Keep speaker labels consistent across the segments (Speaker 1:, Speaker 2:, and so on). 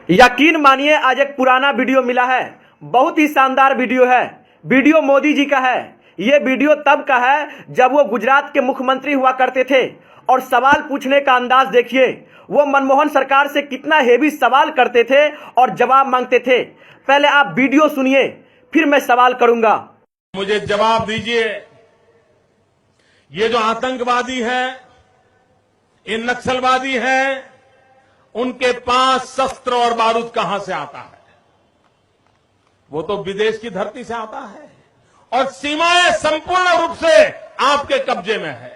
Speaker 1: यकीन मानिए आज एक पुराना वीडियो मिला है, बहुत ही शानदार वीडियो है। वीडियो मोदी जी का है। ये वीडियो तब का है जब वो गुजरात के मुख्यमंत्री हुआ करते थे और सवाल पूछने का अंदाज देखिए। वो मनमोहन सरकार से कितना हेवी सवाल करते थे और जवाब मांगते थे। पहले आप वीडियो सुनिए, फिर मैं सवाल करूंगा।
Speaker 2: मुझे जवाब दीजिए, ये जो आतंकवादी हैं, ये नक्सलवादी हैं, उनके पास शस्त्र और बारूद कहां से आता है? वो तो विदेश की धरती से आता है और सीमाएं संपूर्ण रूप से आपके कब्जे में है।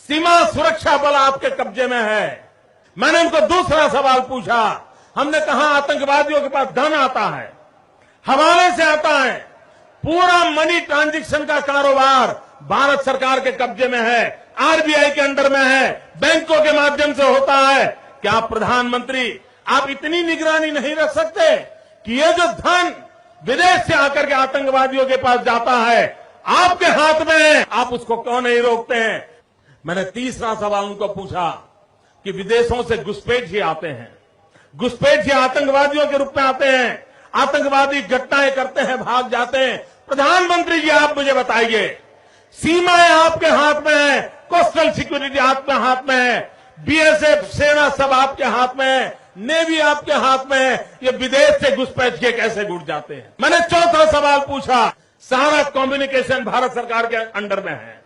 Speaker 2: सीमा सुरक्षा बल आपके कब्जे में है। मैंने उनको दूसरा सवाल पूछा। हमने कहा आतंकवादियों के पास धन आता है, हवाले से आता है, पूरा मनी ट्रांजैक्शन का कारोबार भारत सरकार के कब्जे में है, आरबीआई के अंडर में है, बैंकों के माध्यम से होता है। क्या प्रधानमंत्री आप इतनी निगरानी नहीं रख सकते कि ये जो धन विदेश से आकर के आतंकवादियों के पास जाता है आपके हाथ में है, आप उसको क्यों नहीं रोकते हैं? मैंने तीसरा सवाल उनको पूछा कि विदेशों से घुसपैठ आते हैं, घुसपैठ आतंकवादियों के रूप में आते हैं, आतंकवादी घटनाएं करते हैं, भाग जाते हैं। प्रधानमंत्री जी आप मुझे बताइए, सीमाएं आपके हाथ में है, कोस्टल सिक्योरिटी आपके हाथ में है, बीएसएफ सेना सब आपके हाथ में है, नेवी आपके हाथ में है, ये विदेश से घुसपैठ के कैसे घुस जाते हैं? मैंने चौथा सवाल पूछा, सारा कम्युनिकेशन भारत सरकार के अंडर में है।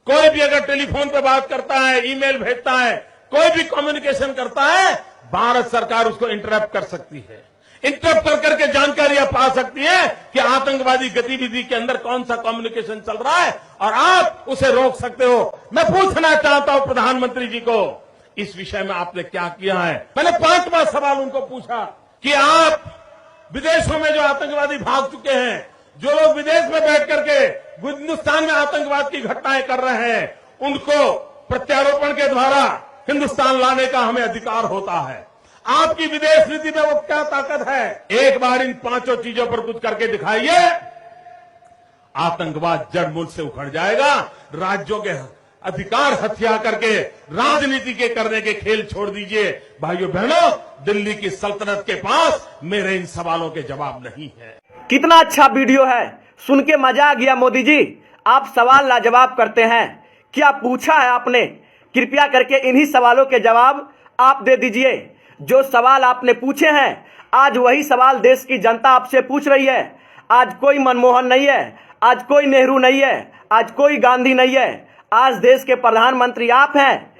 Speaker 2: कोई भी अगर टेलीफोन पे बात करता है, ईमेल भेजता है, कोई भी कम्युनिकेशन करता है, भारत सरकार उसको इंटरप्ट कर सकती है। इंटरप्ट कर करके जानकारियां पा सकती है कि आतंकवादी गतिविधि के अंदर कौन सा कम्युनिकेशन चल रहा है और आप उसे रोक सकते हो। मैं पूछना चाहता हूं प्रधानमंत्री जी को, इस विषय में आपने क्या किया है? मैंने पांचवा सवाल उनको पूछा कि आप विदेशों में जो आतंकवादी भाग चुके हैं, जो लोग विदेश में बैठ करके हिंदुस्तान में आतंकवाद की घटनाएं कर रहे हैं, उनको प्रत्यारोपण के द्वारा हिंदुस्तान लाने का हमें अधिकार होता है। आपकी विदेश नीति में वो क्या ताकत है? एक बार इन पांचों चीजों पर कुछ करके दिखाइए, आतंकवाद जड़ मूल से उखड़ जाएगा। राज्यों के अधिकार हथिया करके राजनीति के करने के खेल छोड़ दीजिए। भाइयों बहनों, दिल्ली की सल्तनत के पास मेरे इन सवालों के जवाब नहीं है।
Speaker 1: कितना अच्छा वीडियो है, सुन के मजा आ गया। मोदी जी आप सवाल लाजवाब करते हैं। क्या पूछा है आपने? कृपया करके इन्हीं सवालों के जवाब आप दे दीजिए। जो सवाल आपने पूछे हैं, आज वही सवाल देश की जनता आपसे पूछ रही है। आज कोई मनमोहन नहीं है, आज कोई नेहरू नहीं है, आज कोई गांधी नहीं है। आज देश के प्रधानमंत्री आप हैं।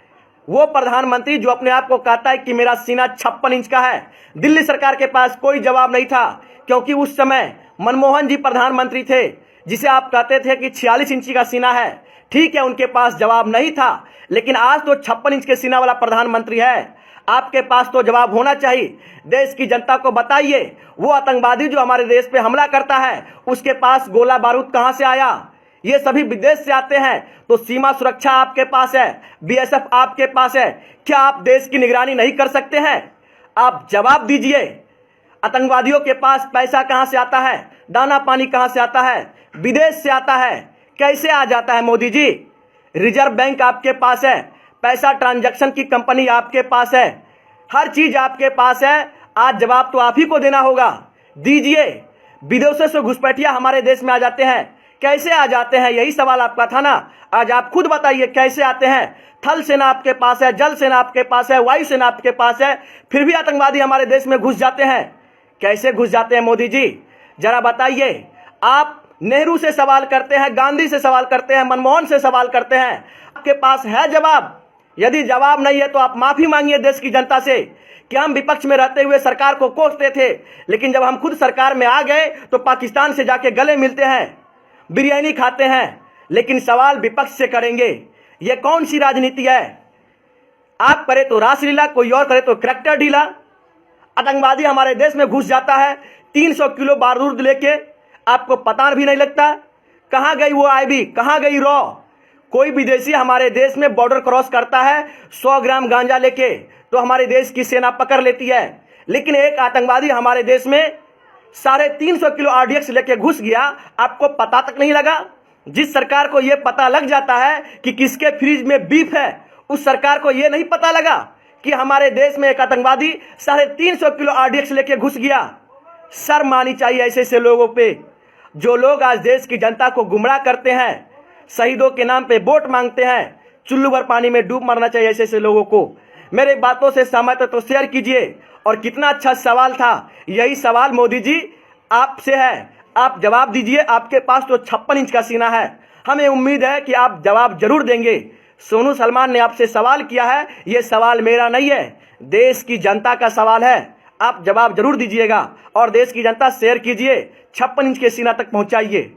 Speaker 1: वो प्रधानमंत्री जो अपने आप को कहता है कि मेरा सीना 56 इंच का है। दिल्ली सरकार के पास कोई जवाब नहीं था, क्योंकि उस समय मनमोहन जी प्रधानमंत्री थे, जिसे आप कहते थे कि 46 इंची का सीना है। ठीक है, उनके पास जवाब नहीं था, लेकिन आज तो 56 इंच के सीना वाला प्रधानमंत्री है। आपके पास तो जवाब होना चाहिए। देश की जनता को बताइए, वो आतंकवादी जो हमारे देश पे हमला करता है, उसके पास गोला बारूद कहां से आया? ये सभी विदेश से आते हैं। तो सीमा सुरक्षा आपके पास है, बीएसएफ आपके पास है। क्या आप देश की निगरानी नहीं कर सकते हैं? आप जवाब दीजिए। आतंकवादियों के पास पैसा कहां से आता है? दाना पानी कहां से आता है? विदेश से आता है। कैसे आ जाता है मोदी जी? रिजर्व बैंक आपके पास है, पैसा ट्रांजैक्शन की कंपनी आपके पास है, हर चीज आपके पास है। आज जवाब तो आप ही को देना होगा, दीजिए। विदेशों से घुसपैठिया हमारे देश में आ जाते हैं, कैसे आ जाते हैं? यही सवाल आपका था ना। आज आप खुद बताइए कैसे आते हैं। थल सेना आपके पास है, जल सेना आपके पास है, वायु सेना आपके पास है, फिर भी आतंकवादी हमारे देश में घुस जाते हैं। कैसे घुस जाते हैं मोदी जी, जरा बताइए। आप नेहरू से सवाल करते हैं, गांधी से सवाल करते हैं, मनमोहन से सवाल करते हैं, आपके पास है जवाब? यदि जवाब नहीं है तो आप माफी मांगिए देश की जनता से कि हम विपक्ष में रहते हुए सरकार को कोसते थे, लेकिन जब हम खुद सरकार में आ गए तो पाकिस्तान से जाके गले मिलते हैं, बिरयानी खाते हैं, लेकिन सवाल विपक्ष से करेंगे। यह कौन सी राजनीति है? आप करे तो रासलीला, कोई और करे तो करैक्टर ढीला। आतंकवादी हमारे देश में घुस जाता है 300 किलो बारूद लेके, आपको पता भी नहीं लगता। कहां गई वो आईबी, कहां गई रॉ? कोई विदेशी हमारे देश में बॉर्डर क्रॉस करता है 100 ग्राम गांजा लेके, तो हमारे देश की सेना पकड़ लेती है। लेकिन एक आतंकवादी हमारे देश में 350 किलो आरडीएक्स लेके घुस गया, आपको पता तक नहीं लगा। जिस सरकार को यह पता लग जाता है कि किसके फ्रिज में बीफ है, उस सरकार को यह नहीं पता लगा कि हमारे देश में एक आतंकवादी 350 किलो RDX लेके घुस गया। शर्म आनी चाहिए ऐसे ऐसे लोगों पे, जो लोग आज देश की जनता को गुमराह करते हैं, शहीदों के नाम पे वोट मांगते हैं। चुल्लू भर पानी में डूब मरना चाहिए ऐसे ऐसे लोगों को। मेरे बातों से सहमत है तो शेयर कीजिए। और कितना अच्छा सवाल था, यही सवाल मोदी जी आपसे है, आप जवाब दीजिए। आपके पास तो 56 इंच का सीना है, हमें उम्मीद है कि आप जवाब जरूर देंगे। सोनू सलमान ने आपसे सवाल किया है, ये सवाल मेरा नहीं है, देश की जनता का सवाल है। आप जवाब जरूर दीजिएगा और देश की जनता शेयर कीजिए, 56 इंच के सीना तक पहुंचाइए।